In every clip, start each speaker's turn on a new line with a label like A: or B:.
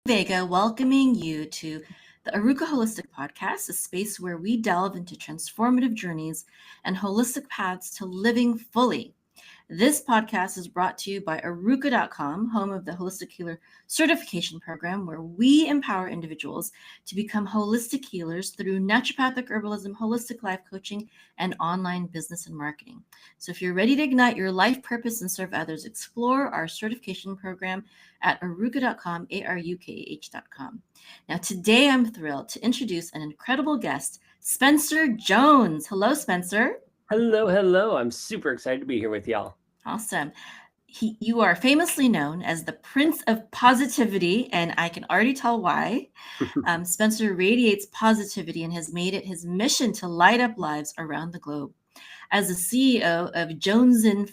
A: Vega, welcoming you to the Arukah Holistic Podcast, a space where we delve into transformative journeys and holistic paths to living fully. This podcast is brought to you by Arukah.com, home of the Holistic Healer Certification Program, where we empower individuals to become holistic healers through naturopathic herbalism, holistic life coaching, and online business and marketing. So if you're ready to ignite your life purpose and serve others, explore our certification program at arukah.com, arukah.com. Now, today I'm thrilled to introduce an incredible guest, Spencer Jones. Hello, Spencer.
B: Hello. I'm super excited to be here with y'all.
A: Awesome. You are famously known as the Prince of Positivity, and I can already tell why. Spencer radiates positivity and has made it his mission to light up lives around the globe. As the CEO of Jonesin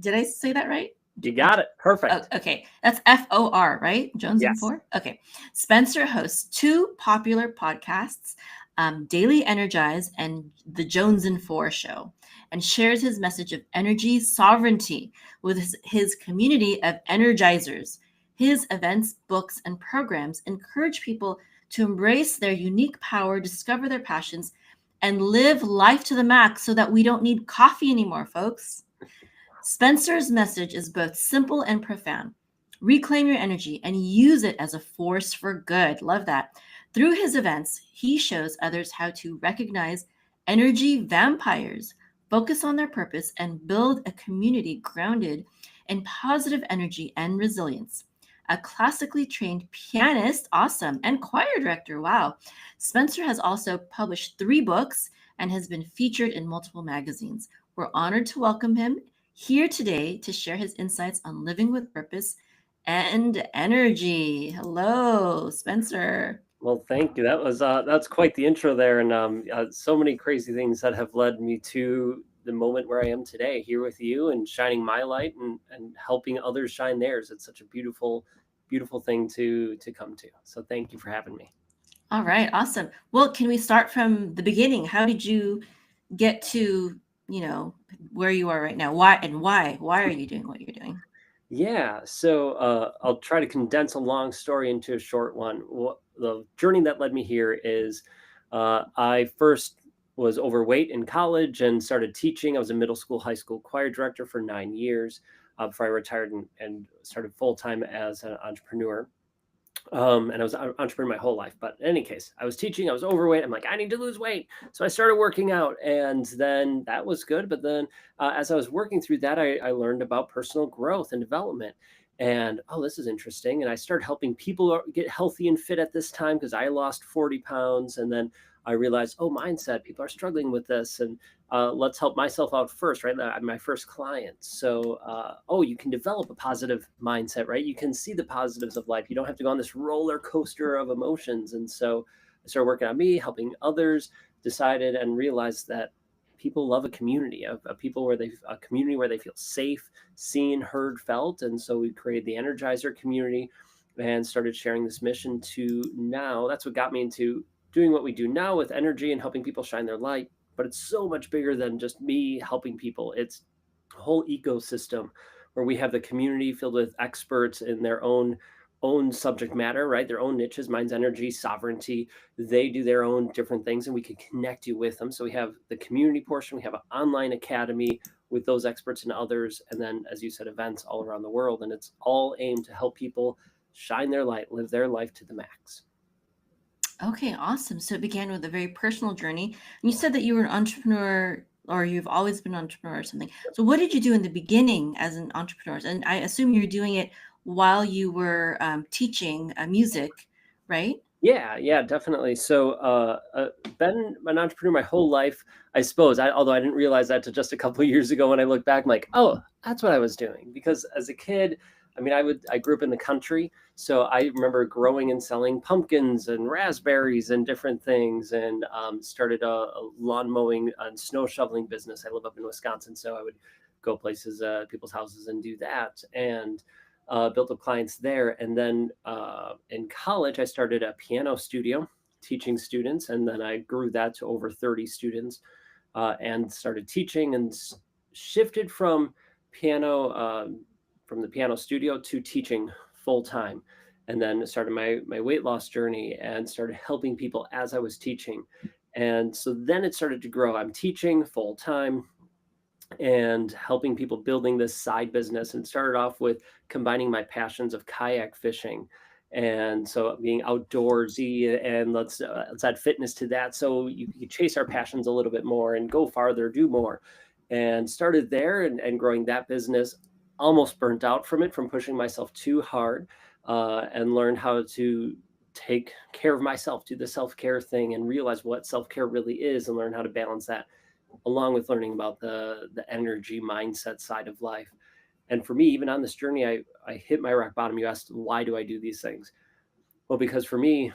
A: did I say that right?
B: You got it. Perfect.
A: Okay, that's FOR, right? Jonesin
B: Yes.
A: Okay. Spencer hosts two popular podcasts, Daily Energize and the Jonesin Show, and shares his message of energy sovereignty with his community of Energizers. His events, books, and programs encourage people to embrace their unique power, discover their passions, and live life to the max so that we don't need coffee anymore, folks. Spencer's message is both simple and profound. Reclaim your energy and use it as a force for good. Love that. Through his events, he shows others how to recognize energy vampires, focus on their purpose, and build a community grounded in positive energy and resilience. A classically trained pianist, awesome, and choir director, wow. Spencer has also published 3 books and has been featured in multiple magazines. We're honored to welcome him here today to share his insights on living with purpose and energy. Hello, Spencer.
B: Well, thank you. That's quite the intro there, and so many crazy things that have led me to the moment where I am today, here with you and shining my light and helping others shine theirs. It's such a beautiful thing to come to. So thank you for having me.
A: All right, awesome. Well, can we start from the beginning? How did you get to, where you are right now? Why are you doing what you're doing?
B: Yeah, so I'll try to condense a long story into a short one. The journey that led me here is I first was overweight in college and started teaching. I was a middle school, high school choir director for 9 years before I retired and started full time as an entrepreneur. And I was an entrepreneur my whole life. But in any case, I was teaching, I was overweight. I'm like, I need to lose weight. So I started working out, and then that was good. But then as I was working through that, I learned about personal growth and development. And oh, this is interesting. And I started helping people get healthy and fit at this time because I lost 40 pounds. And then I realized, oh, mindset, people are struggling with this. And let's help myself out first, right? I'm my first client. So, you can develop a positive mindset, right? You can see the positives of life. You don't have to go on this roller coaster of emotions. And so I started working on me, helping others, decided and realized that people love a community of people a community where they feel safe, seen, heard, felt. And so we created the Energizer community and started sharing this mission to now. That's what got me into doing what we do now with energy and helping people shine their light. But it's so much bigger than just me helping people. It's a whole ecosystem where we have the community filled with experts in their own subject matter, right? Their own niches. Mine's energy, sovereignty. They do their own different things, and we can connect you with them. So we have the community portion. We have an online academy with those experts and others, and then, as you said, events all around the world. And it's all aimed to help people shine their light, live their life to the max.
A: Okay, awesome. So it began with a very personal journey. And you said that you were an entrepreneur, or you've always been an entrepreneur or something. So what did you do in the beginning as an entrepreneur? And I assume you're doing it while you were teaching music, right?
B: Yeah, definitely. So, been an entrepreneur my whole life, I suppose. Although I didn't realize that to just a couple of years ago when I look back, I'm like, oh, that's what I was doing. Because as a kid, I mean, I grew up in the country, so I remember growing and selling pumpkins and raspberries and different things, and started a lawn mowing and snow shoveling business. I live up in Wisconsin, so I would go places, people's houses, and do that. And built up clients there. And then in college, I started a piano studio teaching students. And then I grew that to over 30 students and started teaching and shifted from piano, from the piano studio to teaching full time. and then started my weight loss journey and started helping people as I was teaching. And so then it started to grow. I'm teaching full time and helping people building this side business, and started off with combining my passions of kayak fishing, and so being outdoorsy, and let's add fitness to that so you can chase our passions a little bit more and go farther, do more. And started there, and growing that business. Almost burnt out from it, from pushing myself too hard, and learned how to take care of myself, do the self-care thing, and realize what self-care really is, and learn how to balance that along with learning about the energy mindset side of life. And for me, even on this journey, I hit my rock bottom. You asked, why do I do these things? Well, because for me,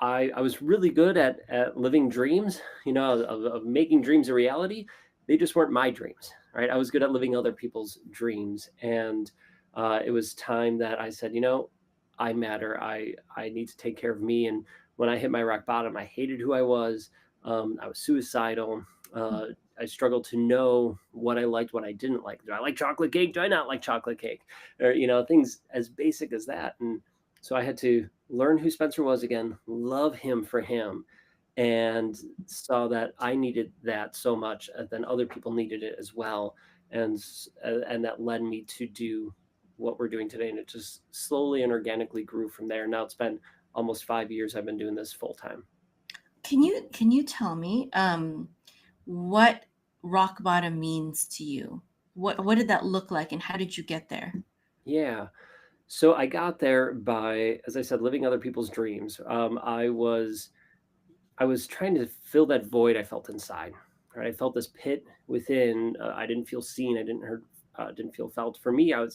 B: I was really good at living dreams, of making dreams a reality. They just weren't my dreams, right? I was good at living other people's dreams. And it was time that I said, I matter. I need to take care of me. And when I hit my rock bottom, I hated who I was. I was suicidal. Uh, I struggled to know what I liked, what I didn't like. Do I like chocolate cake? Do I not like chocolate cake? Or, things as basic as that. And so I had to learn who Spencer was again, love him for him, and saw that I needed that so much, and then other people needed it as well. And that led me to do what we're doing today. And it just slowly and organically grew from there. Now it's been almost 5 years I've been doing this full time.
A: Can you tell me what rock bottom means to you? What did that look like, and how did you get there?
B: Yeah. So I got there by, as I said, living other people's dreams. I was trying to fill that void I felt inside. Right, I felt this pit within. I didn't feel seen. Didn't feel felt. For me, I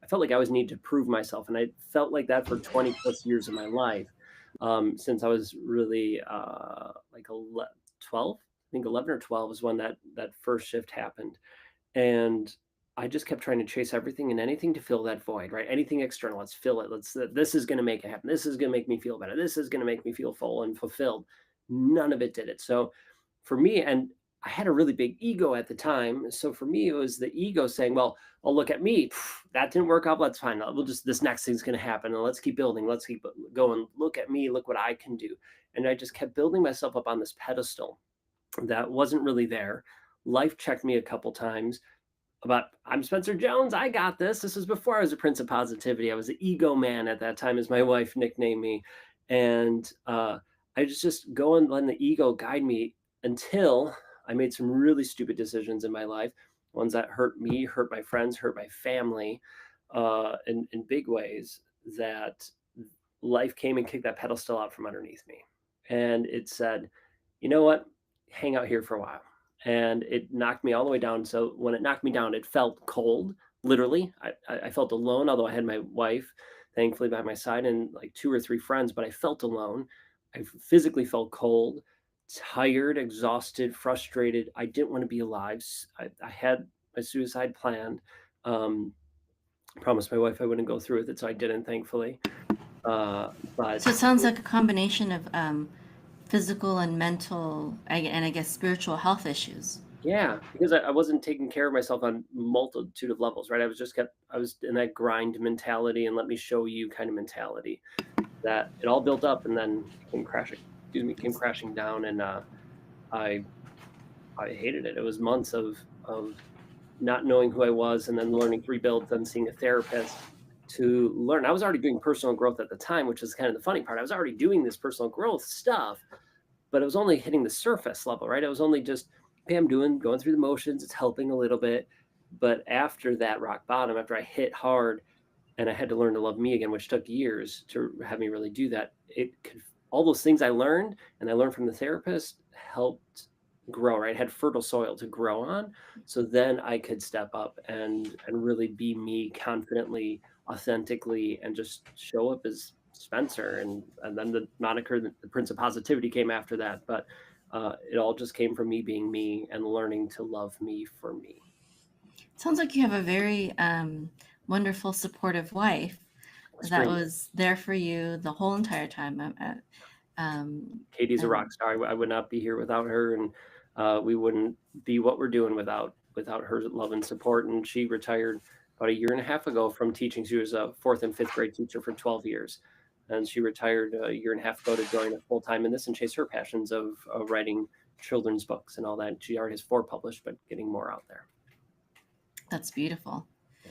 B: felt like I always needed to prove myself, and I felt like that for 20 plus years of my life, since I was really like 12. I think 11 or 12 is when that first shift happened, and I just kept trying to chase everything and anything to fill that void, right? Anything external, let's fill it. This is going to make it happen. This is going to make me feel better. This is going to make me feel full and fulfilled. None of it did it. So for me, and I had a really big ego at the time. So for me, it was the ego saying, well, oh, look at me. That didn't work out. That's fine. This next thing's going to happen. And let's keep building. Let's keep going. Look at me. Look what I can do. And I just kept building myself up on this pedestal that wasn't really there. Life checked me a couple times about, I'm Spencer Jones. I got this. This was before I was a Prince of Positivity. I was the ego man at that time, as my wife nicknamed me. And I just go and let the ego guide me until I made some really stupid decisions in my life, ones that hurt me, hurt my friends, hurt my family, in big ways, that life came and kicked that pedestal out from underneath me. And it said, you know what? Hang out here for a while. And it knocked me all the way down. So when it knocked me down, it felt cold, literally. I felt alone, although I had my wife, thankfully, by my side, and like 2 or 3 friends, but I felt alone. I physically felt cold, tired, exhausted, frustrated. I didn't want to be alive. I had my suicide planned. Promised my wife I wouldn't go through with it, so I didn't, thankfully. But
A: So it sounds like a combination of physical and mental, and I guess spiritual health issues.
B: yeah, because I wasn't taking care of myself on multitude of levels, right? I was in that grind mentality and let me show you kind of mentality, that it all built up and then came crashing down. And I I hated it. It was months of not knowing who I was, and then learning to rebuild, then seeing a therapist to learn. I was already doing personal growth at the time, which is kind of the funny part. I was already doing this personal growth stuff, but it was only hitting the surface level, right? It was only just, okay, I'm going through the motions. It's helping a little bit. But after that rock bottom, after I hit hard and I had to learn to love me again, which took years to have me really do that, all those things I learned and I learned from the therapist helped grow, right? I had fertile soil to grow on. So then I could step up and really be me confidently, authentically, and just show up as Spencer. And then the moniker, the Prince of Positivity, came after that. But it all just came from me being me and learning to love me for me.
A: Sounds like you have a very wonderful, supportive wife that was there for you the whole entire time.
B: Katie's a rock star. I would not be here without her, and we wouldn't be what we're doing without her love and support. And she retired about a year and a half ago from teaching. She was a 4th and 5th grade teacher for 12 years. And she retired a year and a half ago to join full time in this and chase her passions of writing children's books and all that. She already has 4 published, but getting more out there.
A: That's beautiful.
B: Yeah.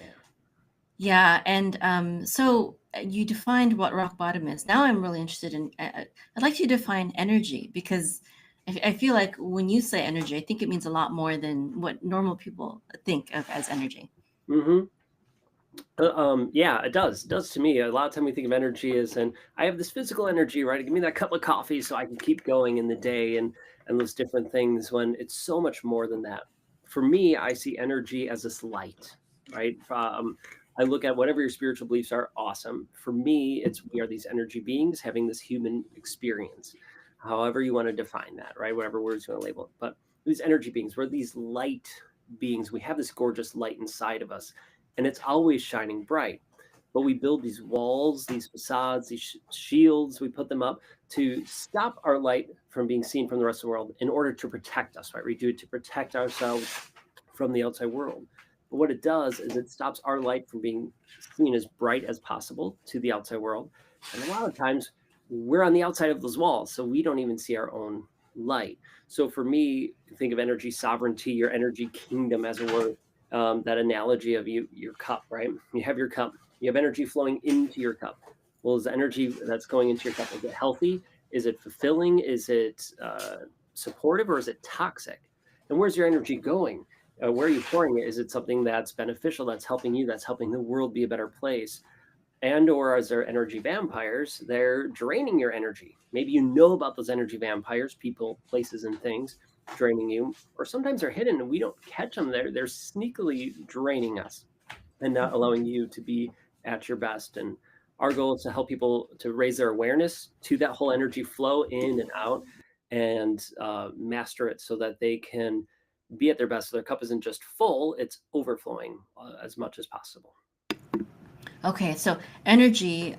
A: Yeah, and so you defined what rock bottom is. Now I'm really interested in. I'd like you to define energy, because I feel like when you say energy, I think it means a lot more than what normal people think of as energy.
B: Mm-hmm. Yeah, it does. It does to me. A lot of time we think of energy as, and I have this physical energy, right? Give me that cup of coffee so I can keep going in the day and those different things, when it's so much more than that. For me, I see energy as this light, right? I look at whatever your spiritual beliefs are, awesome. For me, it's we are these energy beings having this human experience, however you want to define that, right? Whatever words you want to label it. But these energy beings, we're these light beings. We have this gorgeous light inside of us, and it's always shining bright. But we build these walls, these facades, these shields, we put them up to stop our light from being seen from the rest of the world in order to protect us, right? We do it to protect ourselves from the outside world. But what it does is it stops our light from being seen as bright as possible to the outside world. And a lot of times we're on the outside of those walls, so we don't even see our own light. So for me, think of energy sovereignty, your energy kingdom, as it were. That analogy of your cup, right? You have your cup, you have energy flowing into your cup. Well, is the energy that's going into your cup, is it healthy? Is it fulfilling? Is it supportive, or is it toxic? And where's your energy going? Where are you pouring it? Is it something that's beneficial, that's helping you, that's helping the world be a better place? And or as they're energy vampires, they're draining your energy. Maybe you know about those energy vampires, people, places, and things draining you, or sometimes they're hidden and we don't catch them. They're sneakily draining us and not allowing you to be at your best. And our goal is to help people to raise their awareness to that whole energy flow in and out, and master it so that they can be at their best. So their cup isn't just full, it's overflowing as much as possible.
A: Okay, so energy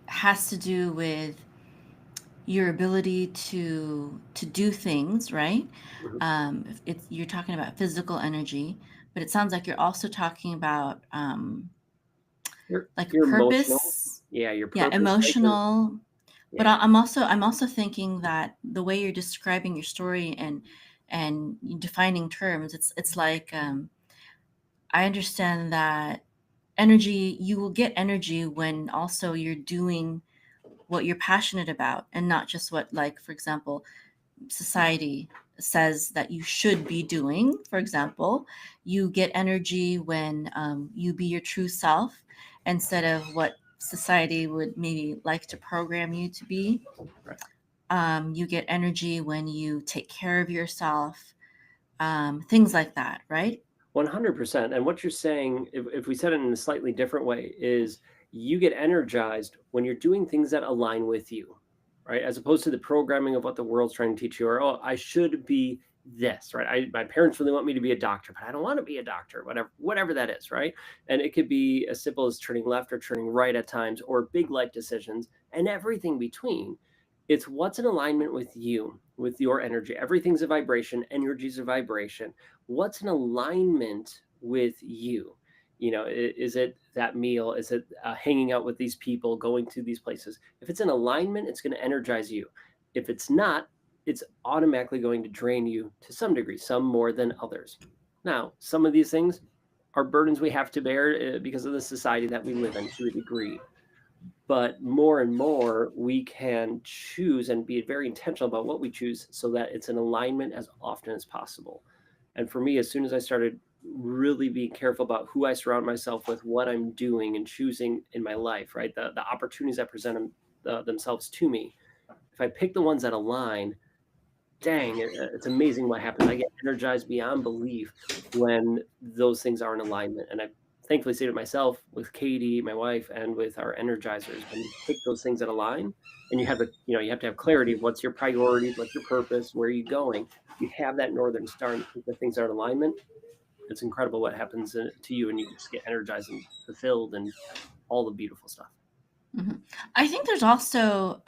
A: has to do with your ability to do things, right?
B: Mm-hmm.
A: You're talking about physical energy, but it sounds like you're also talking about like
B: Your emotional,
A: purpose.
B: yeah, your
A: Yeah,
B: purpose, right?
A: emotional. But
B: Yeah.
A: I'm also thinking that the way you're describing your story and defining terms, it's like I understand that energy, you will get energy when also you're doing what you're passionate about, and not just what, like, for example, society says that you should be doing. For example, you get energy when you be your true self instead of what society would maybe like to program you to be.
B: Right.
A: You get energy when you take care of yourself, things like that, right?
B: 100%. And what you're saying, if we said it in a slightly different way, is you get energized when you're doing things that align with you, right? As opposed to the programming of what the world's trying to teach you, or, oh, I should be this, right? My parents really want me to be a doctor, but I don't want to be a doctor, whatever that is, right? And it could be as simple as turning left or turning right at times, or big life decisions, and everything between. It's what's in alignment with you, with your energy. Everything's a vibration, energy's a vibration. What's in alignment with you? Is it that meal? Is it hanging out with these people, going to these places? If it's in alignment, it's going to energize you. If it's not, it's automatically going to drain you to some degree, some more than others. Now, some of these things are burdens we have to bear because of the society that we live in to a degree. But more and more, we can choose and be very intentional about what we choose so that it's in alignment as often as possible. And for me, as soon as I started really being careful about who I surround myself with, what I'm doing and choosing in my life, right? The opportunities that present themselves to me. If I pick the ones that align, dang, it's amazing what happens. I get energized beyond belief when those things are in alignment. And I thankfully see it myself with Katie, my wife, and with our Energizers. When you pick those things that align, and you have to have clarity of what's your priorities, what's your purpose, where are you going. You have that northern star, and you pick the things that are in alignment. It's incredible what happens to you, and you just get energized and fulfilled, and all the beautiful stuff.
A: Mm-hmm. I think there's also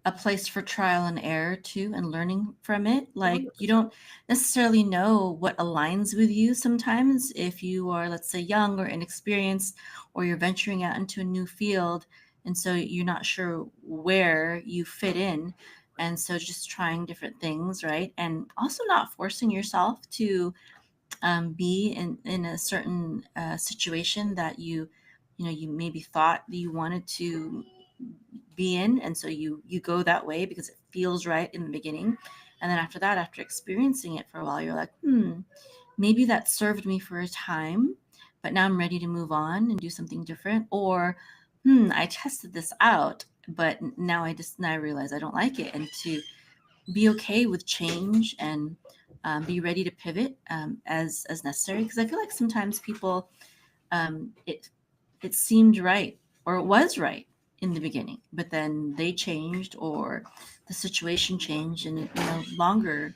A: a place for trial and error too, and learning from it. Like, you
B: 100%.
A: don't necessarily know what aligns with you sometimes if you are, let's say, young or inexperienced, or you're venturing out into a new field. And so you're not sure where you fit in. And so just trying different things, right? And also not forcing yourself to be in a certain situation that you maybe thought that you wanted to be in, and so you go that way because it feels right in the beginning, and then after that, after experiencing it for a while, you're like, maybe that served me for a time, but now I'm ready to move on and do something different. Or I tested this out, but now I realize I don't like it, and to be okay with change and be ready to pivot as necessary, because I feel like sometimes people it seemed right, or it was right in the beginning, but then they changed, or the situation changed, and it no longer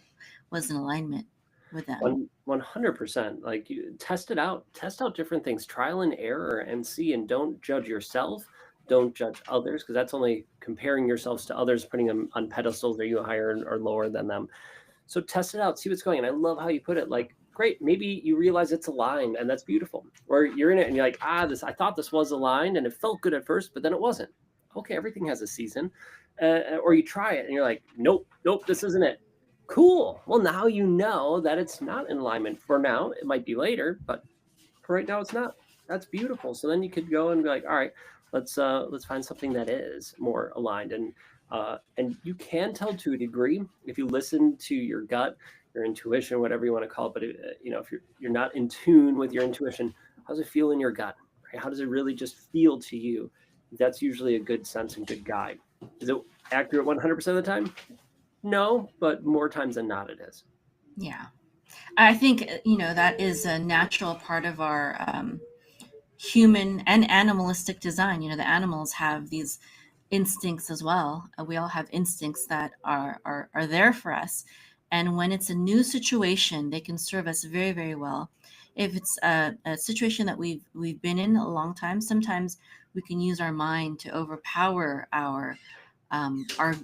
A: was in alignment with them.
B: 100%. Like, you test it out, test out different things, trial and error, and see. And don't judge yourself, don't judge others, because that's only comparing yourselves to others, putting them on pedestals. Are you higher or lower than them? So test it out, see what's going. And I love how you put it. Like, great, maybe you realize it's aligned, and that's beautiful. Or you're in it and you're like, this, I thought this was aligned and it felt good at first, but then it wasn't. Okay, everything has a season. Or you try it and you're like, nope, this isn't it. Cool. Well, now you know that it's not in alignment. For now, it might be later, but for right now, it's not. That's beautiful. So then you could go and be like, all right, let's find something that is more aligned. And you can tell to a degree if you listen to your gut, your intuition, whatever you want to call it. But if you're not in tune with your intuition, how does it feel in your gut? Right? How does it really just feel to you? That's usually a good sense and good guide. Is it accurate 100% of the time? No, but more times than not, it is.
A: Yeah, I think that is a natural part of our human and animalistic design. The animals have these instincts as well. We all have instincts that are there for us, and when it's a new situation, they can serve us very, very well. If it's a situation that we've been in a long time, sometimes we can use our mind to overpower our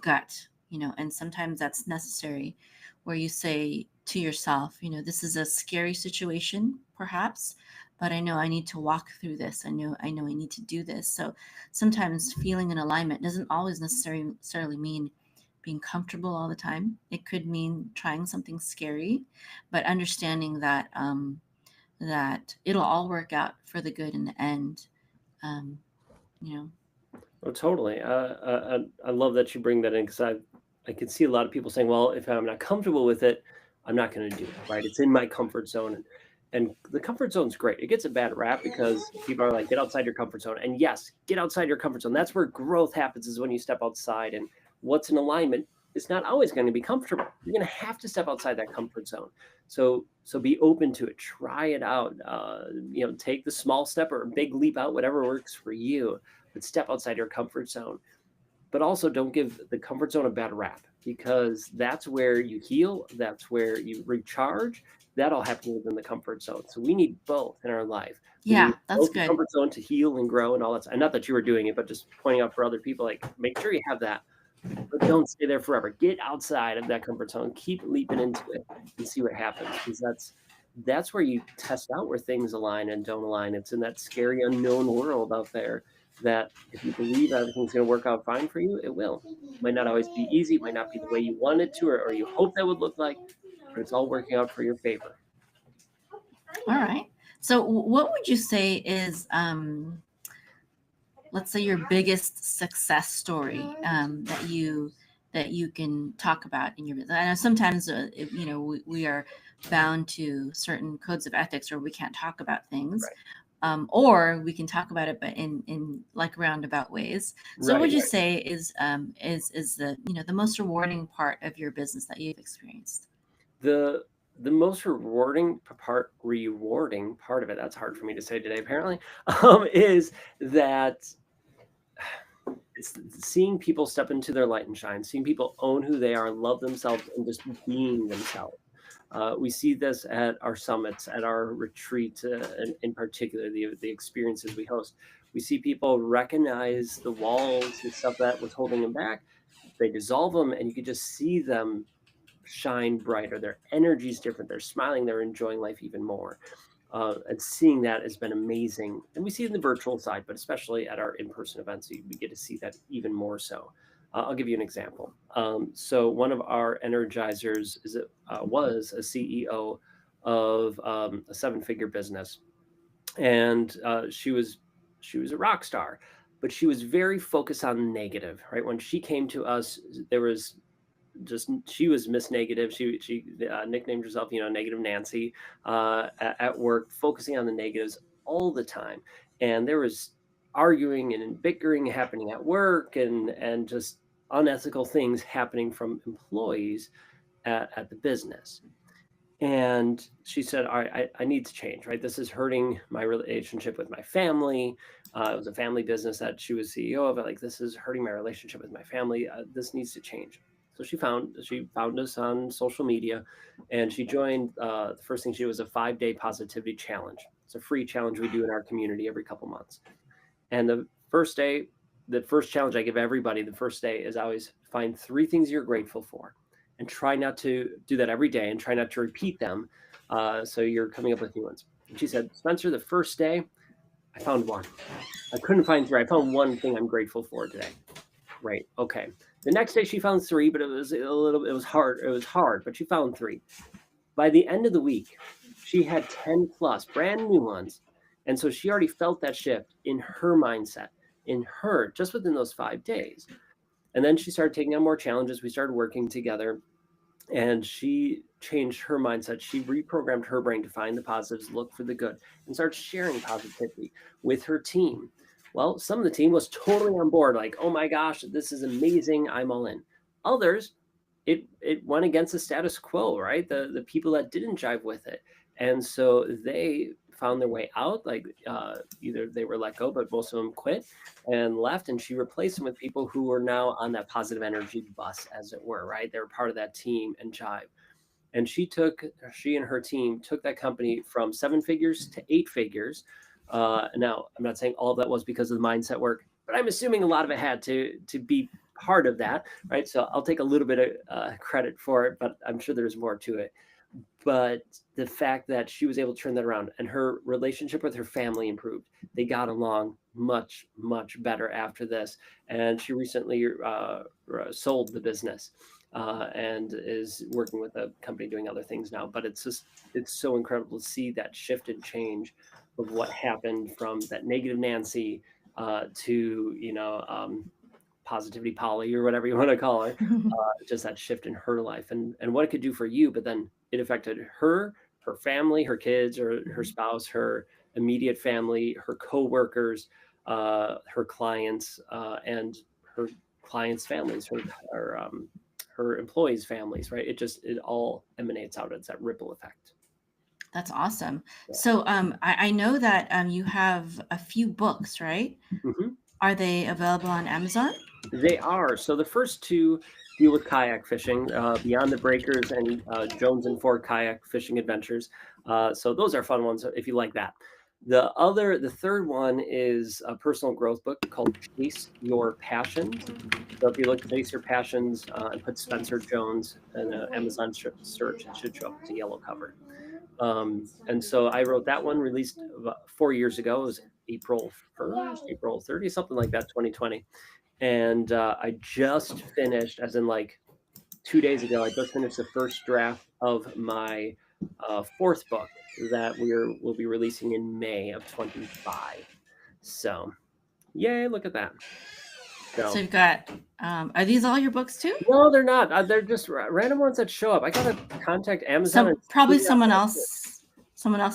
A: gut, and sometimes that's necessary, where you say to yourself, this is a scary situation, perhaps, but I know I need to walk through this. I know I need to do this. So sometimes feeling in alignment doesn't always necessarily mean being comfortable all the time. It could mean trying something scary, but understanding that it'll all work out for the good in the end. Um, you know.
B: Oh, totally. I love that you bring that in, because I can see a lot of people saying, well, if I'm not comfortable with it, I'm not going to do it, right? It's in my comfort zone. And the comfort zone's great. It gets a bad rap because people are like, get outside your comfort zone. And yes, get outside your comfort zone. That's where growth happens, is when you step outside. And what's in alignment is not always going to be comfortable. You're going to have to step outside that comfort zone. So be open to it. Try it out. Take the small step or a big leap out, whatever works for you. But step outside your comfort zone. But also, don't give the comfort zone a bad rap, because that's where you heal. That's where you recharge. That all happens within the comfort zone. So we need both in our life. We
A: Yeah,
B: need
A: that's
B: both the
A: good.
B: comfort zone to heal and grow and all that. And not that you were doing it, but just pointing out for other people, like, make sure you have that. But don't stay there forever. Get outside of that comfort zone. Keep leaping into it and see what happens, because that's where you test out where things align and don't align. It's in that scary unknown world out there that if you believe everything's going to work out fine for you, it will. Might not always be easy, it might not be the way you want it to, or you hope that would look like, but it's all working out for your favor.
A: All right. So, what would you say is, let's say, your biggest success story that you can talk about in your business? I know sometimes, we are bound to certain codes of ethics, or we can't talk about things.
B: Right.
A: Or we can talk about it, but in like roundabout ways. So, what would you say is the most rewarding part of your business that you've experienced?
B: The most rewarding part of it, that's hard for me to say today, apparently, is that it's seeing people step into their light and shine, seeing people own who they are, love themselves, and just being themselves. We see this at our summits, at our retreats, in particular, the experiences we host. We see people recognize the walls and stuff that was holding them back. They dissolve them, and you can just see them shine brighter. Their energy is different. They're smiling. They're enjoying life even more. And seeing that has been amazing. And we see it in the virtual side, but especially at our in-person events, we get to see that even more so. I'll give you an example. So one of our Energizers was a CEO of a seven-figure business, and she was a rock star, but she was very focused on the negative. Right, when she came to us, there was just she was Miss Negative. She nicknamed herself, Negative Nancy, at work, focusing on the negatives all the time, and there was arguing and bickering happening at work, and just unethical things happening from employees at the business. And she said, all right, I need to change, right? This is hurting my relationship with my family. It was a family business that she was CEO of. Like, this is hurting my relationship with my family. This needs to change. So she found us on social media, and she joined. The first thing she did was a 5-day positivity challenge. It's a free challenge we do in our community every couple months. And the first challenge I give everybody the first day is always find 3 things you're grateful for, and try not to do that every day, and try not to repeat them. So you're coming up with new ones. And she said, Spencer, the first day I found one. I couldn't find 3. I found one thing I'm grateful for today. Right. Okay. The next day she found 3, but it was hard, but she found 3. By the end of the week, she had 10 plus brand new ones. And so she already felt that shift in her mindset, in her, just within those 5 days. And then she started taking on more challenges. We started working together, and she changed her mindset. She reprogrammed her brain to find the positives, look for the good, and start sharing positivity with her team. Well, some of the team was totally on board, like, oh my gosh, this is amazing, I'm all in. Others, it went against the status quo, right? The people that didn't jive with it. And so they found their way out, like either they were let go, but most of them quit and left, and she replaced them with people who were now on that positive energy bus, as it were, right? They were part of that team and jive. And she and her team took that company from 7 figures to 8 figures. Now, I'm not saying all of that was because of the mindset work, but I'm assuming a lot of it had to be part of that, right? So I'll take a little bit of credit for it, but I'm sure there's more to it. But the fact that she was able to turn that around, and her relationship with her family improved. They got along much, much better after this. And she recently sold the business, and is working with a company doing other things now. But it's so incredible to see that shift and change of what happened from that negative Nancy to positivity Polly, or whatever you want to call her. Just that shift in her life, and what it could do for you. But then it affected her family, her kids, or her spouse, her immediate family, her co-workers, her clients, and her clients' families, her employees' families, right? It all emanates out. It's that ripple effect.
A: That's awesome.
B: Yeah.
A: So I know that you have a few books, right?
B: Mm-hmm.
A: Are they available on Amazon?
B: They are. So the first 2 deal with kayak fishing, Beyond the Breakers and Jonesin Kayak Fishing Adventures. So those are fun ones if you like that. The third one is a personal growth book called Chase Your Passions. So if you look Chase Your Passions and put Spencer Jones in an Amazon search, it should show up as a yellow cover. And so I wrote that one, released about 4 years ago. It was April 1st, April 30th, something like that, 2020. And I just finished, as in like 2 days ago, I just finished the first draft of my 4th book that we'll be releasing in May of 25. So, yay, look at that.
A: So you've got, are these all your books too?
B: No, they're not. They're just random ones that show up. I got to contact Amazon.
A: Probably someone else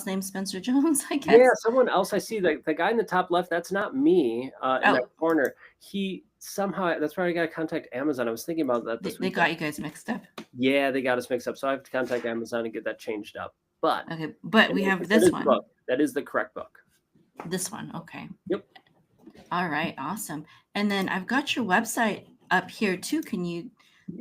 A: named Spencer Jones, I guess.
B: Yeah, someone else. I see the guy in the top left. That's not me in that corner. He somehow, that's why I got to contact Amazon. I was thinking about that this
A: week. They got you guys mixed up.
B: Yeah, they got us mixed up. So I have to contact Amazon and get that changed up. But
A: okay, but we have this one.
B: That is the correct book.
A: This one, okay.
B: Yep.
A: All right, awesome. And then I've got your website up here too. Can you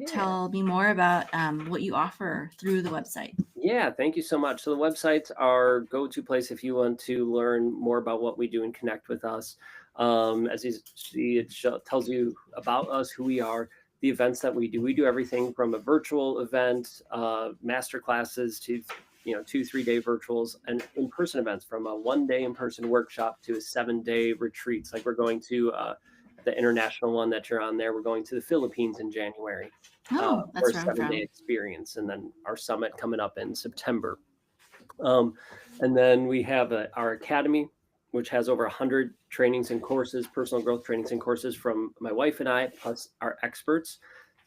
A: tell me more about what you offer through the website?
B: Yeah, thank you so much. So the website's our go-to place if you want to learn more about what we do and connect with us. As you see, it tells you about us, who we are, the events that we do. We do everything from a virtual event, master classes, to 2-3 day virtuals and in-person events, from a 1-day in-person workshop to a 7-day retreats. Like we're going to the international one that you're on there. We're going to the Philippines in January
A: Oh,
B: for a
A: that's where I'm
B: 7-day
A: from.
B: experience, and then our summit coming up in September. And then we have our academy, which has over 100 trainings and courses, personal growth trainings and courses from my wife and I, plus our experts,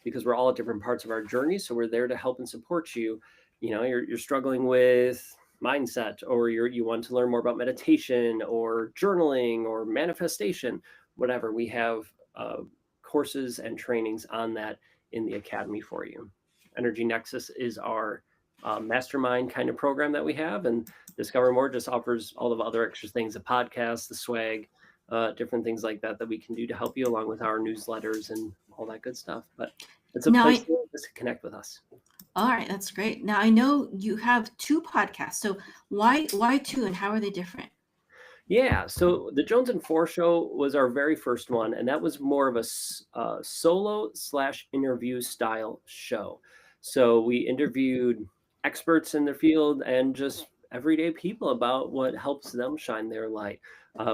B: because we're all at different parts of our journey. So we're there to help and support you. You're struggling with mindset, or you want to learn more about meditation or journaling or manifestation, whatever. We have courses and trainings on that in the academy for you. Energy Nexus is our mastermind kind of program that we have, and Discover More just offers all of other extra things, the podcast, the swag, different things like that we can do to help you, along with our newsletters and all that good stuff. But it's a
A: Now,
B: place to connect with us.
A: all right, that's great. Now I know you have 2 podcasts. So why 2, and how are they different?
B: Yeah, so the Jonesin 4 show was our very first one, and that was more of a solo/interview style show. So we interviewed experts in their field and just everyday people about what helps them shine their light.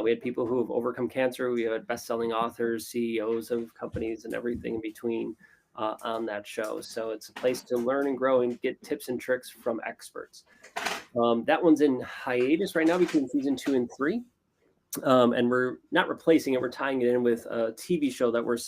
B: We had people who have overcome cancer. We had best-selling authors, CEOs of companies, and everything in between on that show. So it's a place to learn and grow and get tips and tricks from experts. That one's in hiatus right now between season 2 and 3. And we're not replacing it. We're tying it in with a TV show that we're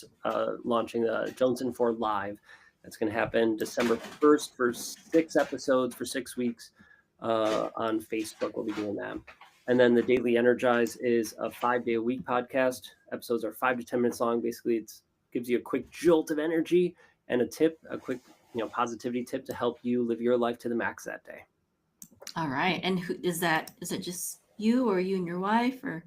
B: launching, Jonesin 4 Live. That's going to happen December 1st for 6 episodes for 6 weeks on Facebook. We'll be doing that. And then the Daily Energize is a 5-day-a-week podcast. Episodes are 5 to 10 minutes long. Basically, it gives you a quick jolt of energy and a quick positivity tip to help you live your life to the max that day.
A: All right. And who is that? Is it just you, or you and your wife, or?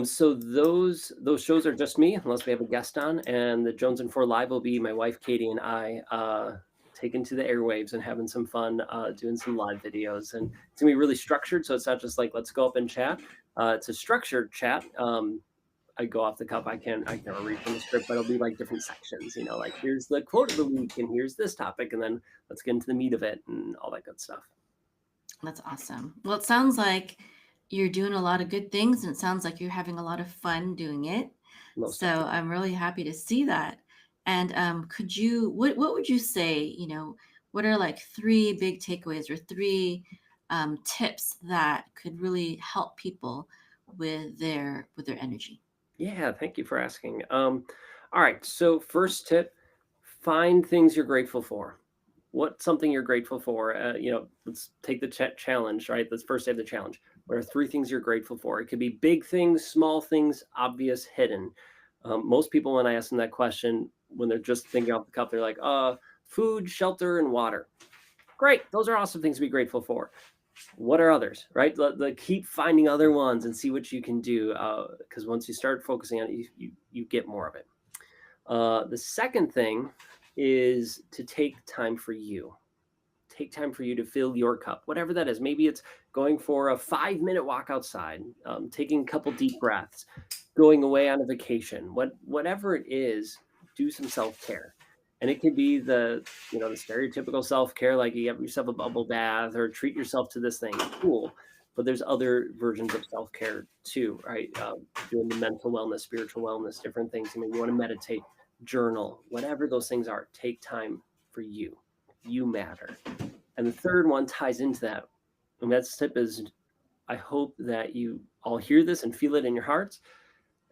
B: So those shows are just me, unless we have a guest on, and the Jonesin 4 Live will be my wife Katie and I taking to the airwaves and having some fun doing some live videos. And it's gonna be really structured, so it's not just like let's go up and chat. It's a structured chat. I go off the cuff. I can never read from the script, but it'll be like different sections. Like here's the quote of the week, and here's this topic, and then let's get into the meat of it and all that good stuff.
A: That's awesome. Well, it sounds like you're doing a lot of good things, and it sounds like you're having a lot of fun doing it.
B: Most
A: So
B: definitely.
A: I'm really happy to see that. And what would you say, what are like 3 big takeaways or 3 tips that could really help people with their energy?
B: Yeah, thank you for asking. All right, so first tip, find things you're grateful for. What's something you're grateful for? Let's take the challenge, right? Let's first day of the challenge. What are 3 things you're grateful for? It could be big things, small things, obvious, hidden. Most people, when I ask them that question, when they're just thinking off the cuff, they're like, food, shelter, and water. Great, those are awesome things to be grateful for. What are others, right? Keep finding other ones and see what you can do, because once you start focusing on it, you get more of it. The second thing is to take time for you. Take time for you to fill your cup, whatever that is. Maybe it's going for a 5-minute walk outside, taking a couple deep breaths, going away on a vacation. Whatever it is, do some self-care. And it could be the stereotypical self-care, like you have yourself a bubble bath or treat yourself to this thing. Cool. But there's other versions of self-care too, right? Doing the mental wellness, spiritual wellness, different things. I mean, you want to meditate, journal, whatever those things are, take time for you. You matter. And the third one ties into that. And that tip is, I hope that you all hear this and feel it in your hearts.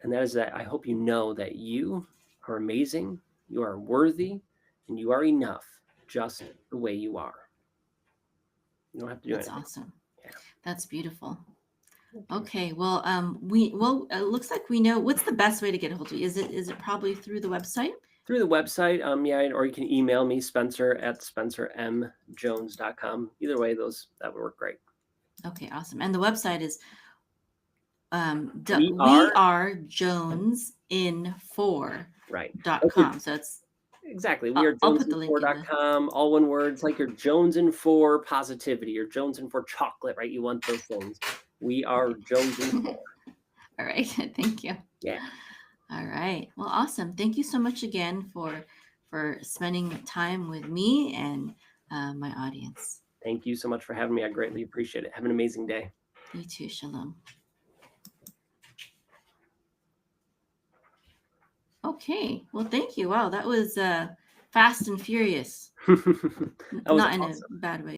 B: And that is that I hope you know that you are amazing, you are worthy, and you are enough just the way you are. You don't have to do anything.
A: That's awesome.
B: Yeah.
A: That's beautiful. Okay, well, it looks like we know. What's the best way to get a hold of you? Is it probably through the website?
B: Through the website, or you can email me, spencer@spencermjones.com. Either way, that would work great.
A: Okay, awesome. And the website is
B: We
A: are Jonesin4.com.
B: Right.
A: So it's
B: exactly. We are
A: I'll put the link in
B: Jonesin4.com, all one word. It's like your Jonesin 4 positivity, your Jonesin 4 chocolate, right? You want those things. We are Jonesin 4.
A: All right. Thank you.
B: Yeah.
A: All right. Well, awesome. Thank you so much again for spending time with me and my audience.
B: Thank you so much for having me. I greatly appreciate it. Have an amazing day.
A: You too. Shalom. Okay. Well, thank you. Wow, that was fast and furious.
B: That was
A: Not in a
B: awesome.
A: bad way.